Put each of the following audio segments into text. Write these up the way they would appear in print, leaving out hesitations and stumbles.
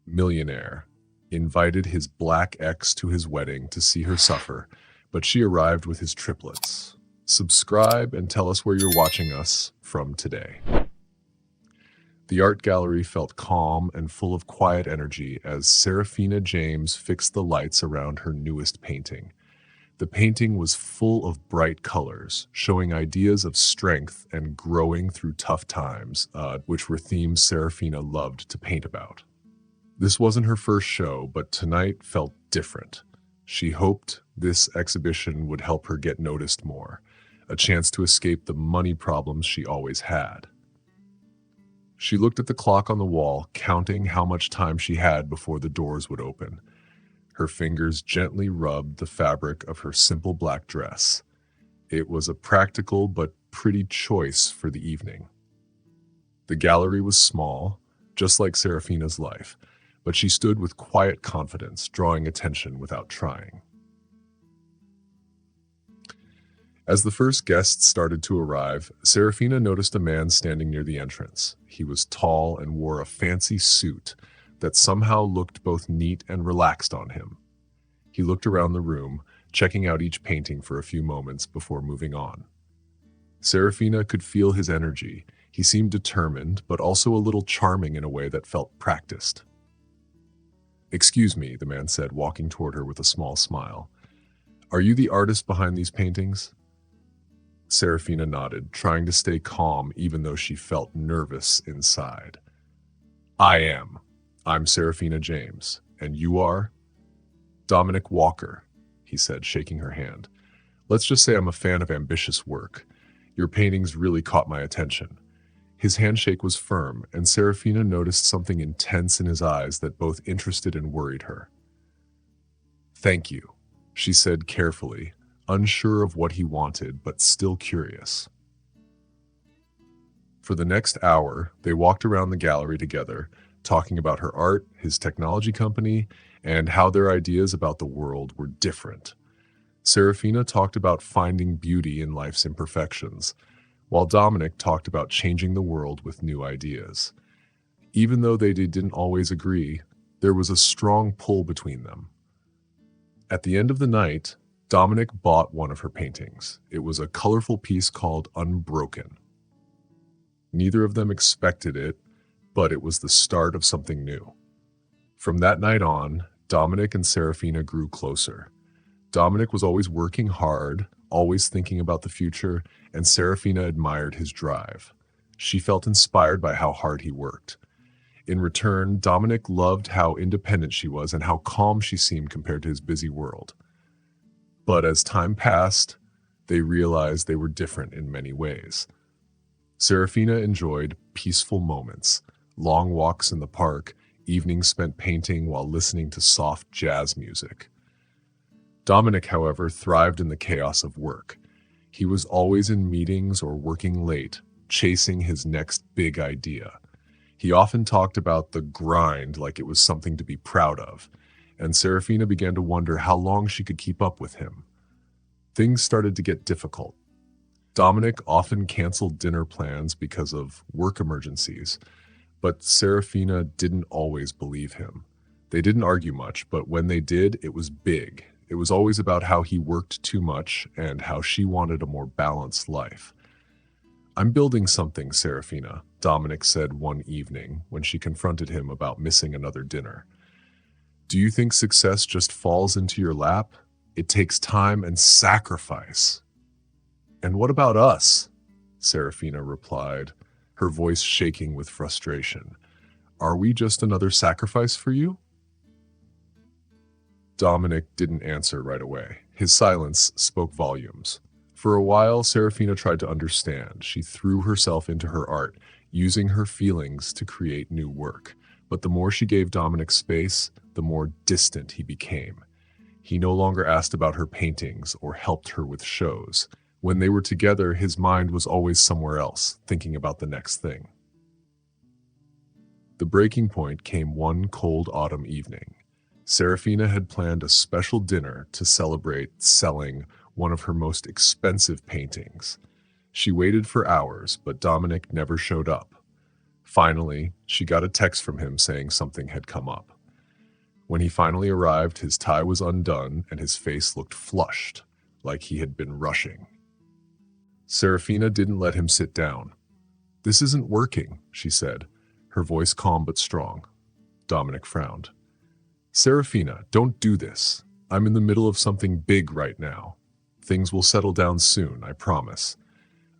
Millionaire, invited his black ex to his wedding to see her suffer, but she arrived with his triplets. Subscribe and tell us where you're watching us from today. The art gallery felt calm and full of quiet energy as Serafina James fixed the lights around her newest painting. The painting was full of bright colors, showing ideas of strength and growing through tough times, which were themes Serafina loved to paint about. This wasn't her first show, but tonight felt different. She hoped this exhibition would help her get noticed more, a chance to escape the money problems she always had. She looked at the clock on the wall, counting how much time she had before the doors would open. Her fingers gently rubbed the fabric of her simple black dress. It was a practical but pretty choice for the evening. The gallery was small, just like Serafina's life, but she stood with quiet confidence, drawing attention without trying. As the first guests started to arrive, Serafina noticed a man standing near the entrance. He was tall and wore a fancy suit that somehow looked both neat and relaxed on him. He looked around the room, checking out each painting for a few moments before moving on. Serafina could feel his energy. He seemed determined, but also a little charming in a way that felt practiced. "Excuse me," the man said, walking toward her with a small smile. "Are you the artist behind these paintings?" Serafina nodded, trying to stay calm even though she felt nervous inside. "I am. I'm Serafina James. And you are?" "Dominic Walker," he said, shaking her hand. "Let's just say I'm a fan of ambitious work. Your paintings really caught my attention." His handshake was firm, and Serafina noticed something intense in his eyes that both interested and worried her. "Thank you," she said carefully, unsure of what he wanted, but still curious. For the next hour, they walked around the gallery together, talking about her art, his technology company, and how their ideas about the world were different. Serafina talked about finding beauty in life's imperfections, while Dominic talked about changing the world with new ideas. Even though they didn't always agree, there was a strong pull between them. At the end of the night, Dominic bought one of her paintings. It was a colorful piece called Unbroken. Neither of them expected it, but it was the start of something new. From that night on, Dominic and Serafina grew closer. Dominic was always working hard, always thinking about the future, and Serafina admired his drive. She felt inspired by how hard he worked. In return, Dominic loved how independent she was and how calm she seemed compared to his busy world. But as time passed, they realized they were different in many ways. Serafina enjoyed peaceful moments, long walks in the park, evenings spent painting while listening to soft jazz music. Dominic, however, thrived in the chaos of work. He was always in meetings or working late, chasing his next big idea. He often talked about the grind like it was something to be proud of, and Serafina began to wonder how long she could keep up with him. Things started to get difficult. Dominic often canceled dinner plans because of work emergencies, but Serafina didn't always believe him. They didn't argue much, but when they did, it was big. It was always about how he worked too much and how she wanted a more balanced life. "I'm building something, Serafina," Dominic said one evening when she confronted him about missing another dinner. "Do you think success just falls into your lap? It takes time and sacrifice." "And what about us?" Serafina replied, her voice shaking with frustration. "Are we just another sacrifice for you?" Dominic didn't answer right away. His silence spoke volumes. For a while, Serafina tried to understand. She threw herself into her art, using her feelings to create new work. But the more she gave Dominic space, the more distant he became. He no longer asked about her paintings or helped her with shows. When they were together, his mind was always somewhere else, thinking about the next thing. The breaking point came one cold autumn evening. Serafina had planned a special dinner to celebrate selling one of her most expensive paintings. She waited for hours, but Dominic never showed up. Finally, she got a text from him saying something had come up. When he finally arrived, his tie was undone and his face looked flushed, like he had been rushing. Serafina didn't let him sit down. "This isn't working," she said, her voice calm but strong. Dominic frowned. "Serafina, don't do this. I'm in the middle of something big right now. Things will settle down soon, I promise."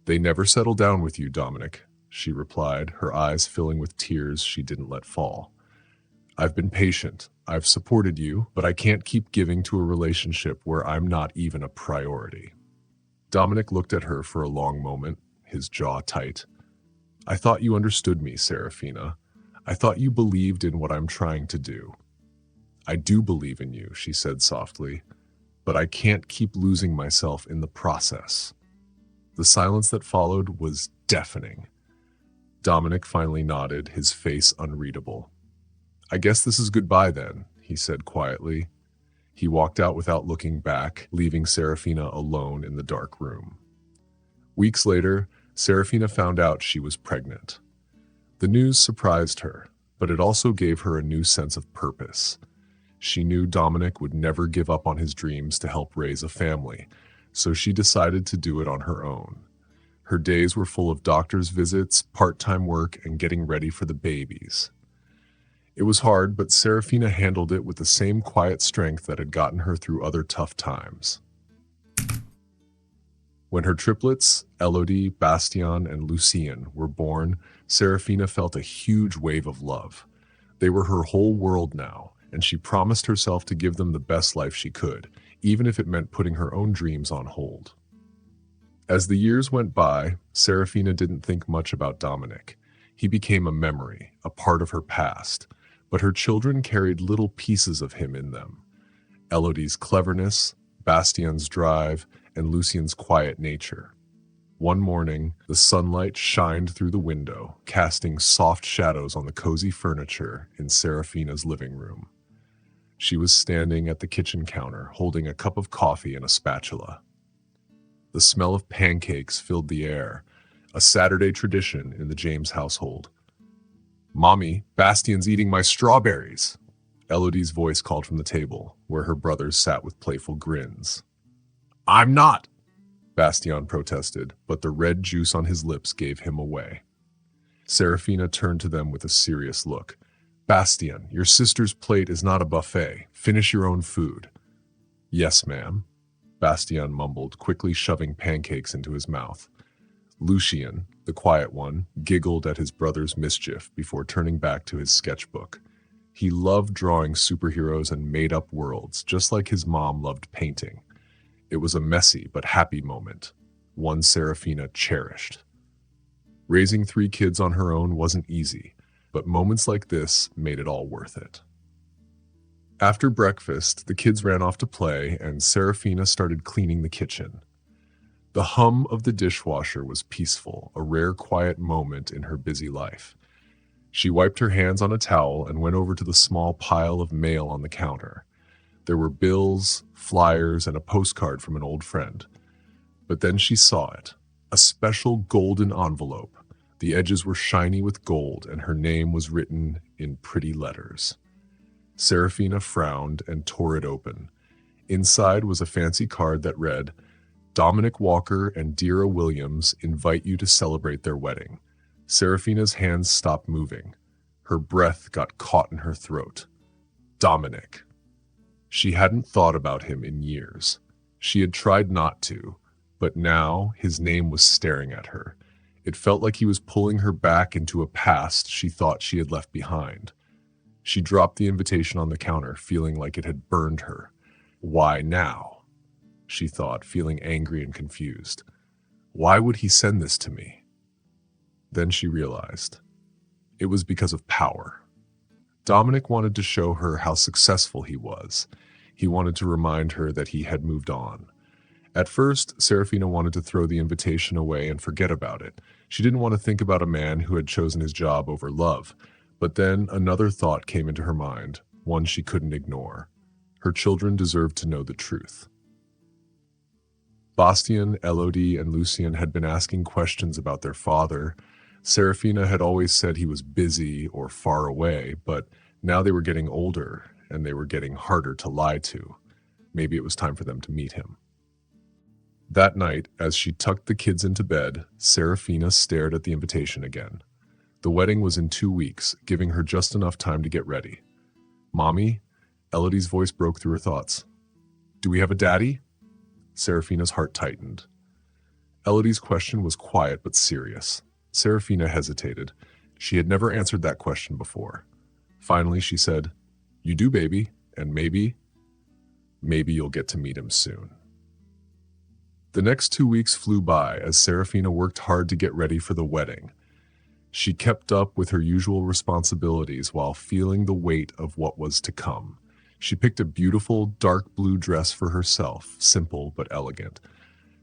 "They never settle down with you, Dominic," she replied, her eyes filling with tears she didn't let fall. "I've been patient. I've supported you, but I can't keep giving to a relationship where I'm not even a priority." Dominic looked at her for a long moment, his jaw tight. "I thought you understood me, Serafina. I thought you believed in what I'm trying to do." "I do believe in you," she said softly, "but I can't keep losing myself in the process." The silence that followed was deafening. Dominic finally nodded, his face unreadable. "I guess this is goodbye then," he said quietly. He walked out without looking back, leaving Serafina alone in the dark room. Weeks later, Serafina found out she was pregnant. The news surprised her, but it also gave her a new sense of purpose. She knew Dominic would never give up on his dreams to help raise a family, so she decided to do it on her own. Her days were full of doctor's visits, part-time work, and getting ready for the babies. It was hard, but Serafina handled it with the same quiet strength that had gotten her through other tough times. When her triplets, Elodie, Bastien, and Lucien, were born, Serafina felt a huge wave of love. They were her whole world now, and she promised herself to give them the best life she could, even if it meant putting her own dreams on hold. As the years went by, Serafina didn't think much about Dominic. He became a memory, a part of her past, but her children carried little pieces of him in them. Elodie's cleverness, Bastien's drive, and Lucien's quiet nature. One morning, the sunlight shined through the window, casting soft shadows on the cozy furniture in Serafina's living room. She was standing at the kitchen counter, holding a cup of coffee and a spatula. The smell of pancakes filled the air, a Saturday tradition in the James household. "Mommy, Bastien's eating my strawberries," Elodie's voice called from the table, where her brothers sat with playful grins. "I'm not," Bastien protested, but the red juice on his lips gave him away. Serafina turned to them with a serious look. "Bastien, your sister's plate is not a buffet. Finish your own food." "Yes, ma'am," Bastien mumbled, quickly shoving pancakes into his mouth. Lucien, the quiet one, giggled at his brother's mischief before turning back to his sketchbook. He loved drawing superheroes and made-up worlds, just like his mom loved painting. It was a messy but happy moment, one Serafina cherished. Raising 3 kids on her own wasn't easy, but moments like this made it all worth it. After breakfast, the kids ran off to play, and Serafina started cleaning the kitchen. The hum of the dishwasher was peaceful, a rare quiet moment in her busy life. She wiped her hands on a towel and went over to the small pile of mail on the counter. There were bills, flyers, and a postcard from an old friend. But then she saw it, a special golden envelope. The edges were shiny with gold, and her name was written in pretty letters. Serafina frowned and tore it open. Inside was a fancy card that read, "Dominic Walker and Dira Williams invite you to celebrate their wedding." Serafina's hands stopped moving. Her breath got caught in her throat. Dominic. She hadn't thought about him in years. She had tried not to, but now his name was staring at her. It felt like he was pulling her back into a past she thought she had left behind. She dropped the invitation on the counter, feeling like it had burned her. Why now? She thought, feeling angry and confused. Why would he send this to me? Then she realized. It was because of power. Dominic wanted to show her how successful he was. He wanted to remind her that he had moved on. At first, Serafina wanted to throw the invitation away and forget about it. She didn't want to think about a man who had chosen his job over love. But then another thought came into her mind, one she couldn't ignore. Her children deserved to know the truth. Bastien, Elodie, and Lucien had been asking questions about their father. Serafina had always said he was busy or far away, but now they were getting older, and they were getting harder to lie to. Maybe it was time for them to meet him. That night, as she tucked the kids into bed, Serafina stared at the invitation again. The wedding was in 2 weeks, giving her just enough time to get ready. "Mommy?" Elodie's voice broke through her thoughts. "Do we have a daddy?" Serafina's heart tightened. Elodie's question was quiet but serious. Serafina hesitated. She had never answered that question before. Finally, she said, "You do, baby, and maybe you'll get to meet him soon." The next 2 weeks flew by as Serafina worked hard to get ready for the wedding. She kept up with her usual responsibilities while feeling the weight of what was to come. She picked a beautiful dark blue dress for herself, simple but elegant.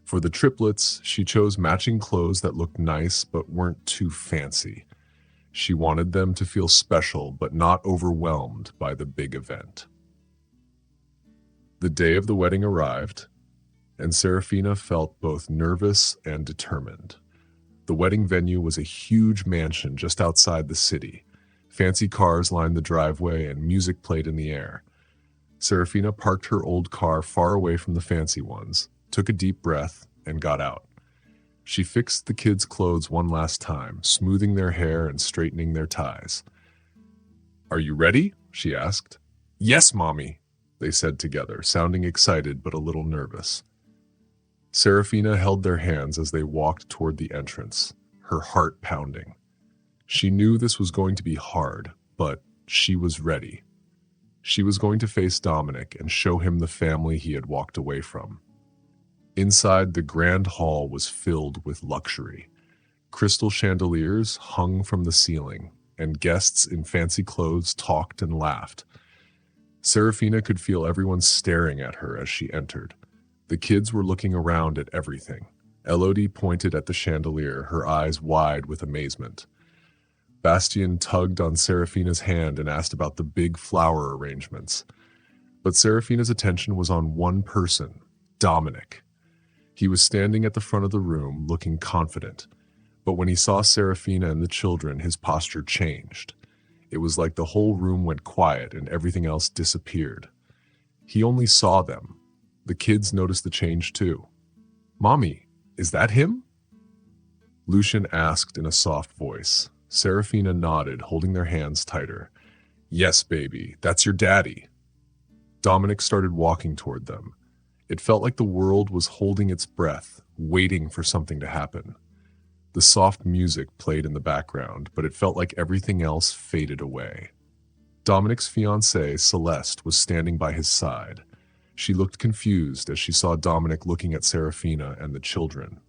For the triplets, she chose matching clothes that looked nice but weren't too fancy. She wanted them to feel special but not overwhelmed by the big event. The day of the wedding arrived, and Serafina felt both nervous and determined. The wedding venue was a huge mansion just outside the city. Fancy cars lined the driveway and music played in the air. Serafina parked her old car far away from the fancy ones, took a deep breath, and got out. She fixed the kids' clothes one last time, smoothing their hair and straightening their ties. "Are you ready?" she asked. "Yes, Mommy," they said together, sounding excited but a little nervous. Serafina held their hands as they walked toward the entrance, her heart pounding. She knew this was going to be hard, but she was ready. She was going to face Dominic and show him the family he had walked away from. Inside, the grand hall was filled with luxury. Crystal chandeliers hung from the ceiling, and guests in fancy clothes talked and laughed. Serafina could feel everyone staring at her as she entered. The kids were looking around at everything. Elodie pointed at the chandelier, her eyes wide with amazement. Bastien tugged on Serafina's hand and asked about the big flower arrangements. But Serafina's attention was on one person, Dominic. He was standing at the front of the room, looking confident. But when he saw Serafina and the children, his posture changed. It was like the whole room went quiet and everything else disappeared. He only saw them. The kids noticed the change too. "Mommy, is that him?" Lucien asked in a soft voice. Serafina nodded, holding their hands tighter. "Yes, baby, that's your daddy." Dominic started walking toward them. It felt like the world was holding its breath, waiting for something to happen. The soft music played in the background, but it felt like everything else faded away. Dominic's fiancée, Celeste, was standing by his side. She looked confused as she saw Dominic looking at Serafina and the children.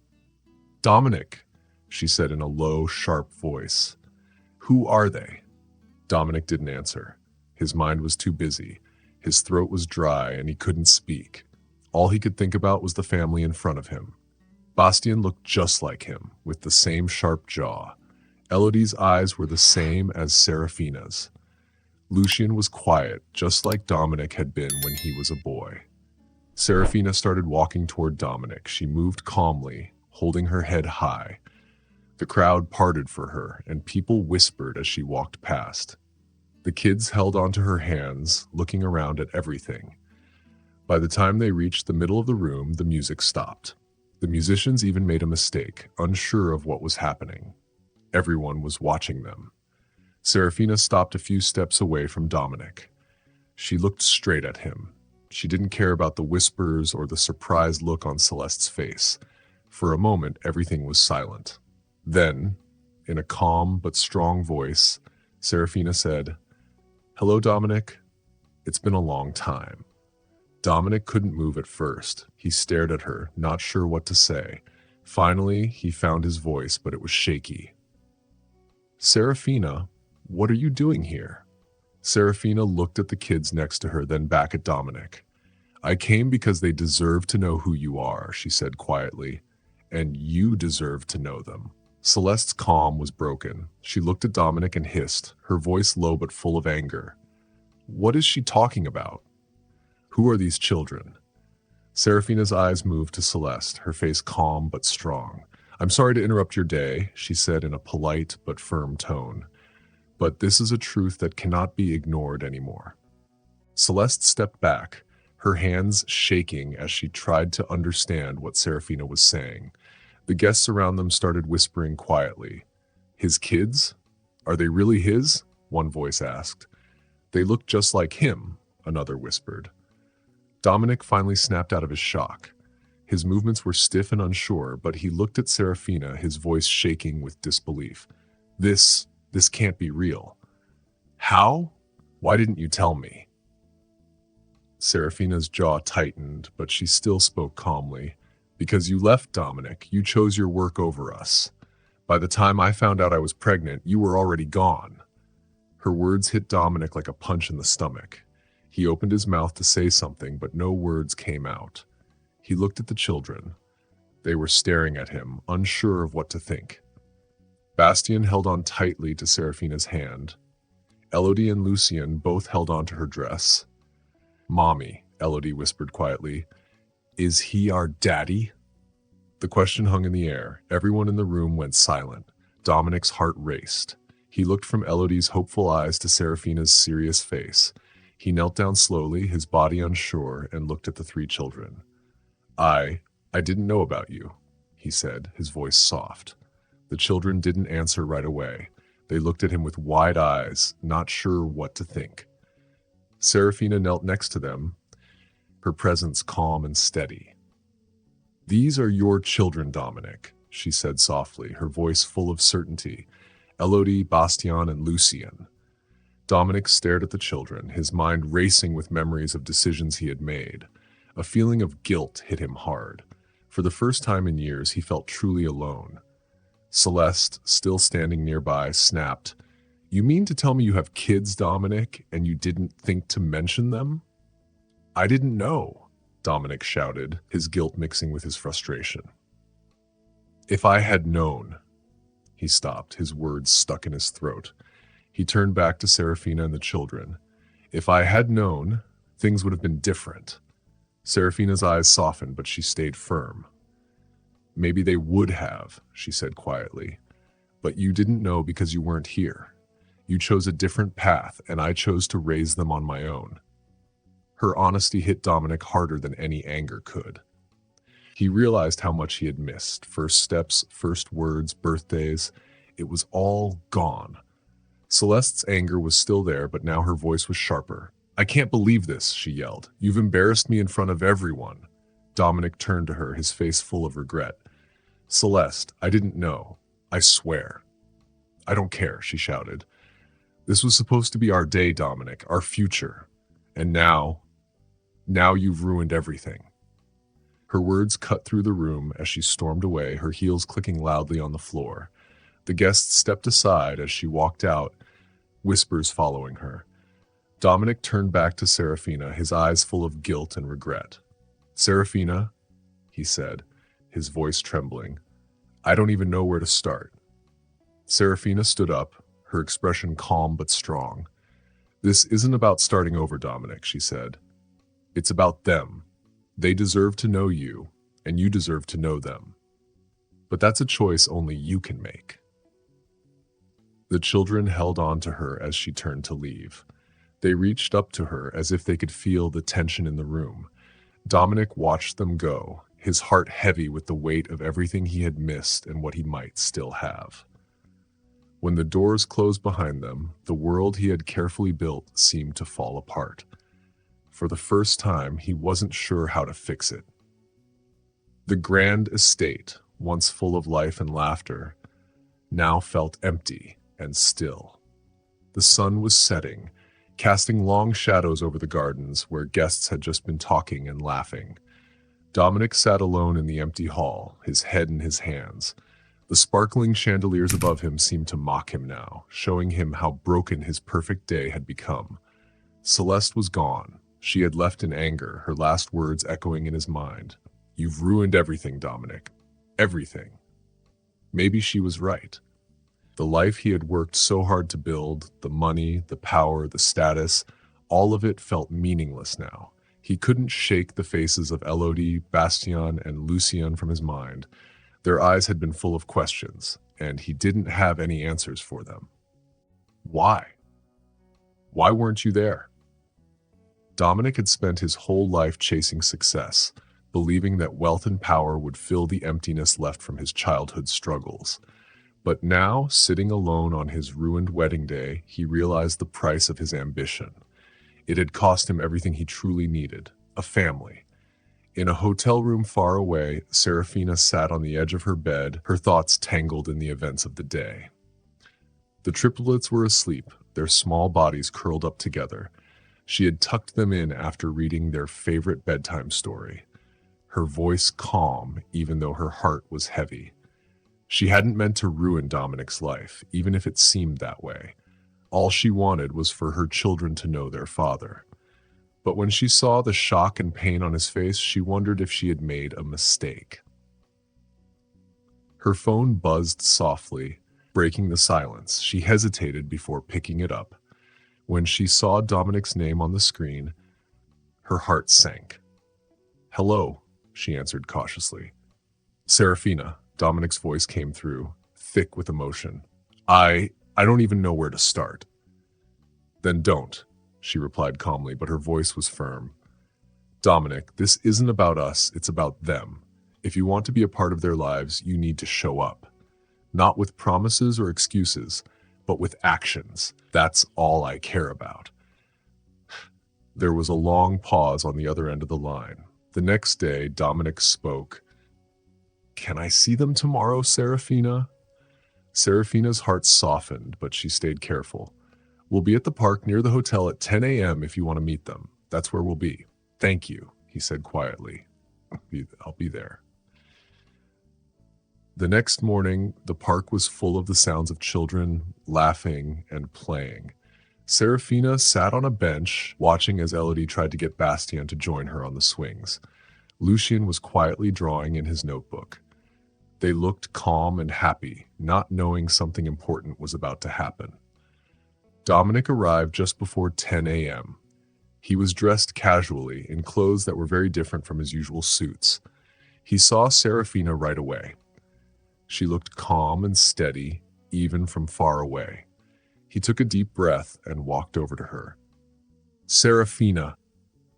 "Dominic," she said in a low, sharp voice. "Who are they?" Dominic didn't answer. His mind was too busy. His throat was dry and he couldn't speak. All he could think about was the family in front of him. Bastien looked just like him, with the same sharp jaw. Elodie's eyes were the same as Serafina's. Lucien was quiet, just like Dominic had been when he was a boy. Serafina started walking toward Dominic. She moved calmly, holding her head high. The crowd parted for her, and people whispered as she walked past. The kids held onto her hands, looking around at everything. By the time they reached the middle of the room, the music stopped. The musicians even made a mistake, unsure of what was happening. Everyone was watching them. Serafina stopped a few steps away from Dominic. She looked straight at him. She didn't care about the whispers or the surprised look on Celeste's face. For a moment, everything was silent. Then, in a calm but strong voice, Serafina said, "Hello, Dominic. It's been a long time." Dominic couldn't move at first. He stared at her, not sure what to say. Finally, he found his voice, but it was shaky. "Serafina, what are you doing here?" Serafina looked at the kids next to her, then back at Dominic. "I came because they deserve to know who you are," she said quietly, "and you deserve to know them." Celeste's calm was broken. She looked at Dominic and hissed, her voice low but full of anger. "What is she talking about? Who are these children?" Serafina's eyes moved to Celeste, her face calm but strong. "I'm sorry to interrupt your day," she said in a polite but firm tone. "But this is a truth that cannot be ignored anymore." Celeste stepped back, her hands shaking as she tried to understand what Serafina was saying. The guests around them started whispering quietly. His kids? Are they really his? One voice asked. They look just like him, another whispered. Dominic finally snapped out of his shock. His movements were stiff and unsure, but he looked at Serafina, his voice shaking with disbelief. This can't be real. How? Why didn't you tell me? Serafina's jaw tightened, but she still spoke calmly. Because you left, Dominic. You chose your work over us. By the time I found out I was pregnant, you were already gone. Her words hit Dominic like a punch in the stomach. He opened his mouth to say something, but no words came out. He looked at the children. They were staring at him, unsure of what to think. Bastien held on tightly to Serafina's hand. Elodie and Lucien both held on to her dress. Mommy, Elodie whispered quietly, is he our daddy? The question hung in the air. Everyone in the room went silent. Dominic's heart raced. He looked from Elodie's hopeful eyes to Serafina's serious face. He knelt down slowly, his body unsure, and looked at the three children. I didn't know about you, he said, his voice soft. The children didn't answer right away. They looked at him with wide eyes, not sure what to think. Serafina knelt next to them, her presence calm and steady. These are your children, Dominic, she said softly, her voice full of certainty. Elodie, Bastien, and Lucien. Dominic stared at the children, his mind racing with memories of decisions he had made. A feeling of guilt hit him hard. For the first time in years, he felt truly alone. Celeste, still standing nearby, snapped, You mean to tell me you have kids, Dominic, and you didn't think to mention them? I didn't know, Dominic shouted, his guilt mixing with his frustration. If I had known. He stopped, his words stuck in his throat. He turned back to Serafina and the children. If I had known, things would have been different. Serafina's eyes softened, but she stayed firm. Maybe they would have, she said quietly. But you didn't know because you weren't here. You chose a different path, and I chose to raise them on my own. Her honesty hit Dominic harder than any anger could. He realized how much he had missed. First steps, first words, birthdays. It was all gone. Celeste's anger was still there, but now her voice was sharper. I can't believe this, she yelled. You've embarrassed me in front of everyone. Dominic turned to her, his face full of regret. Celeste, I didn't know. I swear. I don't care, she shouted. This was supposed to be our day, Dominic, our future. And now you've ruined everything. Her words cut through the room as she stormed away, her heels clicking loudly on the floor. The guests stepped aside as she walked out, whispers following her. Dominic turned back to Serafina, his eyes full of guilt and regret. Serafina, he said, his voice trembling, I don't even know where to start. Serafina stood up, her expression calm but strong. This isn't about starting over, Dominic, she said. It's about them. They deserve to know you, and you deserve to know them. But that's a choice only you can make. The children held on to her as she turned to leave. They reached up to her as if they could feel the tension in the room. Dominic watched them go, his heart heavy with the weight of everything he had missed and what he might still have. When the doors closed behind them, the world he had carefully built seemed to fall apart. For the first time, he wasn't sure how to fix it. The grand estate, once full of life and laughter, now felt empty and still. The sun was setting, casting long shadows over the gardens where guests had just been talking and laughing. Dominic sat alone in the empty hall, his head in his hands. The sparkling chandeliers above him seemed to mock him now, showing him how broken his perfect day had become. Celeste was gone. She had left in anger, her last words echoing in his mind. You've ruined everything, Dominic. Everything. Maybe she was right. The life he had worked so hard to build, the money, the power, the status, all of it felt meaningless now. He couldn't shake the faces of Elodie, Bastien, and Lucien from his mind. Their eyes had been full of questions, and he didn't have any answers for them. Why? Why weren't you there? Dominic had spent his whole life chasing success, believing that wealth and power would fill the emptiness left from his childhood struggles. But now, sitting alone on his ruined wedding day, he realized the price of his ambition. It had cost him everything he truly needed, a family. In a hotel room far away, Serafina sat on the edge of her bed, her thoughts tangled in the events of the day. The triplets were asleep, their small bodies curled up together. She had tucked them in after reading their favorite bedtime story, her voice calm even though her heart was heavy. She hadn't meant to ruin Dominic's life, even if it seemed that way. All she wanted was for her children to know their father. But when she saw the shock and pain on his face, she wondered if she had made a mistake. Her phone buzzed softly, breaking the silence. She hesitated before picking it up. When she saw Dominic's name on the screen, her heart sank. "Hello," she answered cautiously. "Serafina," Dominic's voice came through, thick with emotion. I don't even know where to start." "Then don't," she replied calmly, but her voice was firm. "Dominic, this isn't about us, it's about them. If you want to be a part of their lives, you need to show up. Not with promises or excuses, but with actions. That's all I care about." There was a long pause on the other end of the line. The next day, Dominic spoke. "Can I see them tomorrow, Serafina?" Serafina's heart softened, but she stayed careful. "We'll be at the park near the hotel at 10 a.m. if you want to meet them. That's where we'll be." "Thank you," he said quietly. I'll be there." The next morning, the park was full of the sounds of children laughing and playing. Serafina sat on a bench, watching as Elodie tried to get Bastien to join her on the swings. Lucien was quietly drawing in his notebook. They looked calm and happy, not knowing something important was about to happen. Dominic arrived just before 10 a.m. He was dressed casually, in clothes that were very different from his usual suits. He saw Serafina right away. She looked calm and steady, even from far away. He took a deep breath and walked over to her. "Serafina,"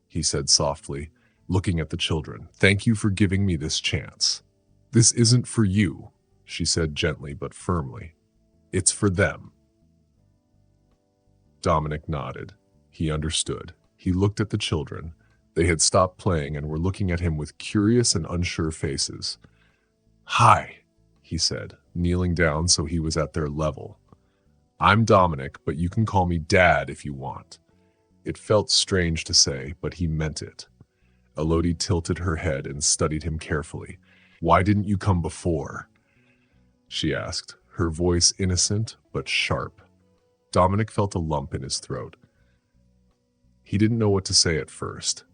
he said softly, looking at the children, "thank you for giving me this chance." "This isn't for you," she said gently but firmly. "It's for them." Dominic nodded. He understood. He looked at the children. They had stopped playing and were looking at him with curious and unsure faces. "Hi," he said, kneeling down so he was at their level. "I'm Dominic, but you can call me Dad if you want." It felt strange to say, but he meant it. Elodie tilted her head and studied him carefully. "Why didn't you come before?" she asked, her voice innocent but sharp. Dominic felt a lump in his throat. He didn't know what to say at first.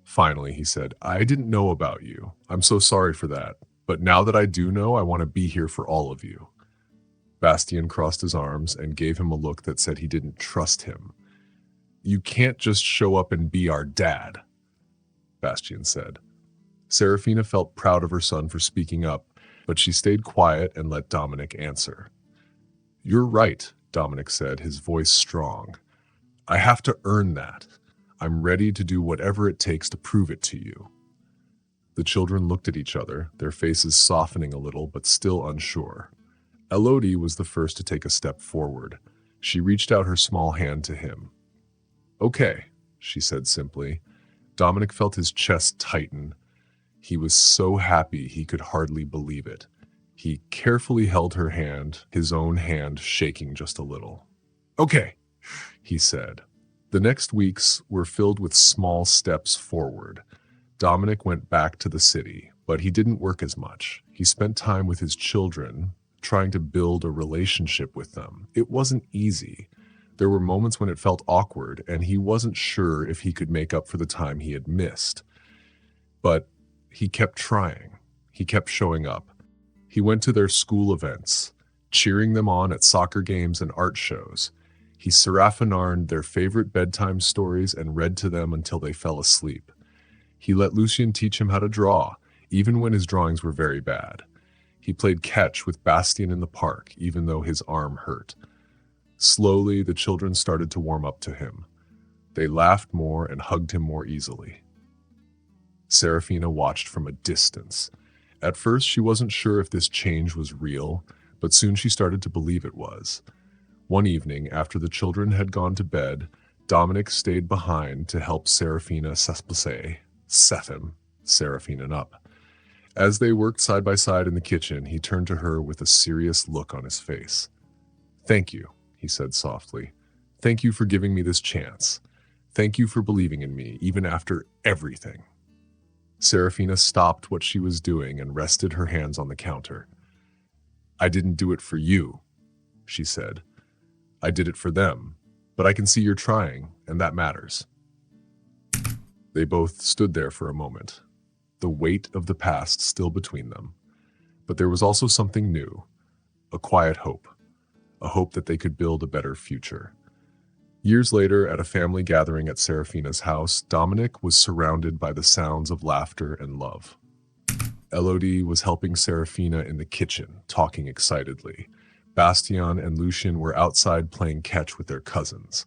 Finally, he said, "I didn't know about you. I'm so sorry for that. But now that I do know, I want to be here for all of you." Bastien crossed his arms and gave him a look that said he didn't trust him. "You can't just show up and be our dad," Bastien said. Serafina felt proud of her son for speaking up, but she stayed quiet and let Dominic answer. "You're right," Dominic said, his voice strong. "I have to earn that. I'm ready to do whatever it takes to prove it to you." The children looked at each other, their faces softening a little but still unsure. Elodie was the first to take a step forward. She reached out her small hand to him. "Okay," she said simply. Dominic felt his chest tighten. He was so happy he could hardly believe it. He carefully held her hand, his own hand shaking just a little. "Okay," he said. The next weeks were filled with small steps forward. Dominic went back to the city, but he didn't work as much. He spent time with his children, trying to build a relationship with them. It wasn't easy. There were moments when it felt awkward, and he wasn't sure if he could make up for the time he had missed. But he kept trying. He kept showing up. He went to their school events, cheering them on at soccer games and art shows. He seraphonarned their favorite bedtime stories and read to them until they fell asleep. He let Lucien teach him how to draw, even when his drawings were very bad. He played catch with Bastien in the park, even though his arm hurt. Slowly, the children started to warm up to him. They laughed more and hugged him more easily. Serafina watched from a distance. At first, she wasn't sure if this change was real, but soon she started to believe it was. One evening, after the children had gone to bed, Dominic stayed behind to help Serafina Sefim, Serafina up. As they worked side by side in the kitchen, he turned to her with a serious look on his face. "Thank you," he said softly. "Thank you for giving me this chance. Thank you for believing in me, even after everything." Serafina stopped what she was doing and rested her hands on the counter. "I didn't do it for you," she said. "I did it for them, but I can see you're trying, and that matters." They both stood there for a moment, the weight of the past still between them. But there was also something new, a quiet hope, a hope that they could build a better future. Years later, at a family gathering at Serafina's house, Dominic was surrounded by the sounds of laughter and love. Elodie was helping Serafina in the kitchen, talking excitedly. Bastien and Lucien were outside playing catch with their cousins.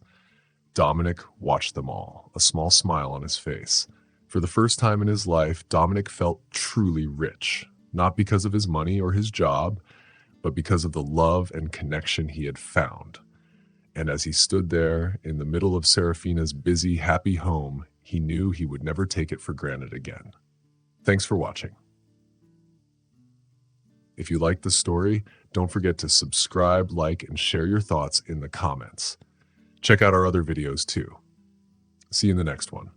Dominic watched them all, a small smile on his face. For the first time in his life, Dominic felt truly rich, not because of his money or his job, but because of the love and connection he had found. And as he stood there in the middle of Serafina's busy, happy home, he knew he would never take it for granted again. Thanks for watching. If you liked the story, don't forget to subscribe, like, and share your thoughts in the comments. Check out our other videos too. See you in the next one.